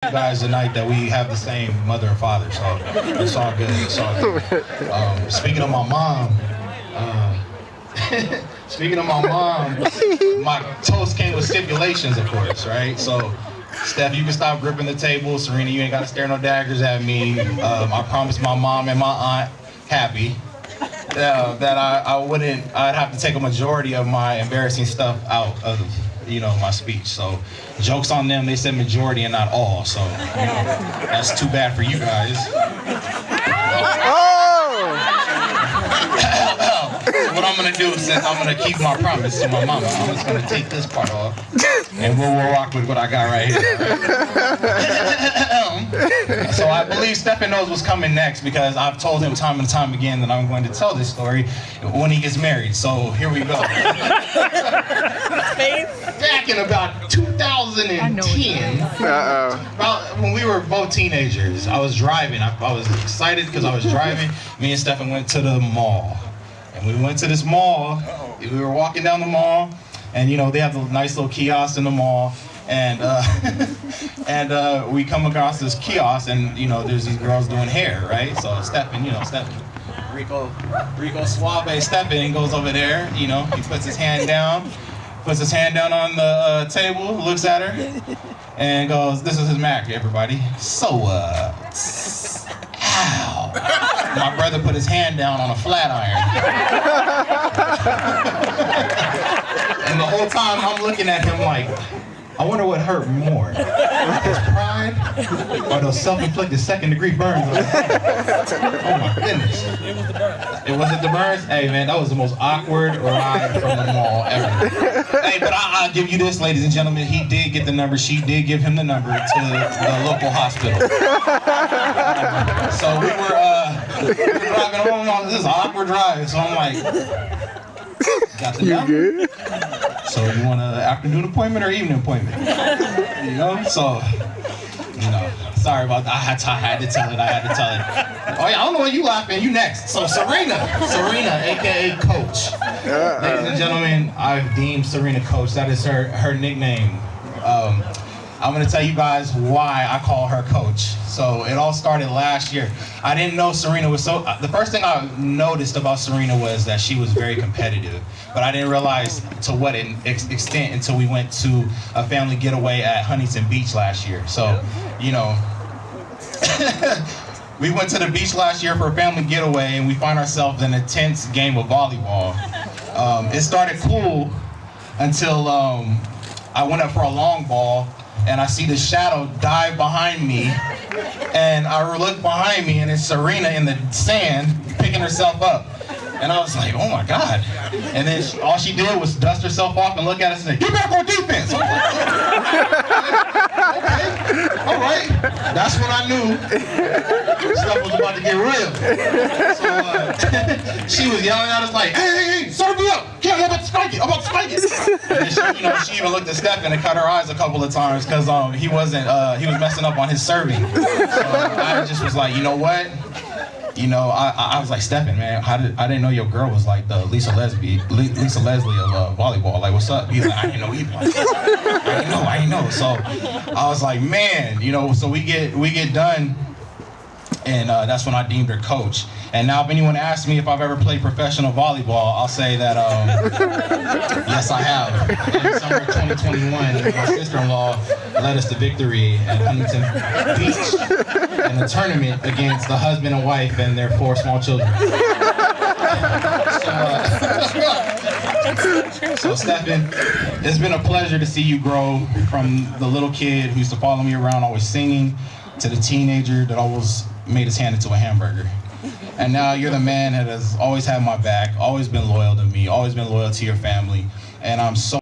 You guys tonight that we have the same mother and father, so it's all good. It's all good. Speaking of my mom, my toast came with stipulations, of course, right? So, Steph, you can stop gripping the table. Serena, you ain't got to stare no daggers at me. I promised my mom and my aunt, Happy, that I'd have to take a majority of my embarrassing stuff out of, my speech. So, joke's on them. They said majority and not all. So, that's too bad for you guys. So what I'm gonna do, since I'm gonna keep my promise to my mama, I'm just gonna take this part off, and we'll rock with what I got right here. So I believe Stefan knows what's coming next because I've told him time and time again that I'm going to tell this story when he gets married. So here we go. Back in about 2010, about when we were both teenagers, I was driving. I was excited because I was driving. Me and Stefan went to the mall. And we went to this mall. We were walking down the mall, and they have the nice little kiosk in the mall. And we come across this kiosk, and there's these girls doing hair, right? So Stefan, Rico Suave Stefan goes over there. He puts his hand down on the table, looks at her, and goes, "This is his Mac, everybody." So ow. My brother put his hand down on a flat iron. And the whole time I'm looking at him like, I wonder what hurt more. His pride or those self-inflicted second-degree burns on his head. Oh my goodness. It was the burns. It wasn't the burns? Hey man, that was the most awkward ride from the mall ever. Hey, but I'll give you this, ladies and gentlemen. He did get the number. She did give him the number to the local hospital. So we were driving home. This is an awkward drive. So I'm like, got the number? You good? So you want an afternoon appointment or evening appointment? So, sorry about that. I had to tell it. Oh yeah, I don't know why you laughing. You next. So Serena, aka Coach. Ladies and gentlemen, I've deemed Serena Coach. That is her nickname. I'm gonna tell you guys why I call her Coach. So it all started last year. I didn't know Serena was so. The first thing I noticed about Serena was that she was very competitive, but I didn't realize to what extent until we went to a family getaway at Huntington Beach last year. So, we went to the beach last year for a family getaway, and we find ourselves in an intense game of volleyball. It started cool until I went up for a long ball. And I see the shadow dive behind me, and I look behind me, and it's Serena in the sand picking herself up. And I was like, oh my God. And then all she did was dust herself off and look at us and say, "Get back on defense." I was like, okay, all right. That's when I knew stuff was about to get real. So she was yelling at us like, hey, serve me up. Yeah, I'm about to spike it. And then she even looked at Stefan and cut her eyes a couple of times because he was messing up on his serving. So I just was like, you know what? I was like, Stefan, man, I didn't know your girl was like the Lisa Leslie of volleyball. Like, what's up? He's like, I didn't know either. I didn't know. So I was like, man, so we get done, and that's when I deemed her Coach. And now if anyone asks me if I've ever played professional volleyball, I'll say that, yes, I have. In summer of 2021, my sister-in-law led us to victory at Huntington Beach in a tournament against the husband and wife and their 4 small children. So Stefan, it's been a pleasure to see you grow from the little kid who used to follow me around always singing to the teenager that always made his hand into a hamburger. And now you're the man that has always had my back, always been loyal to me, always been loyal to your family, and I'm so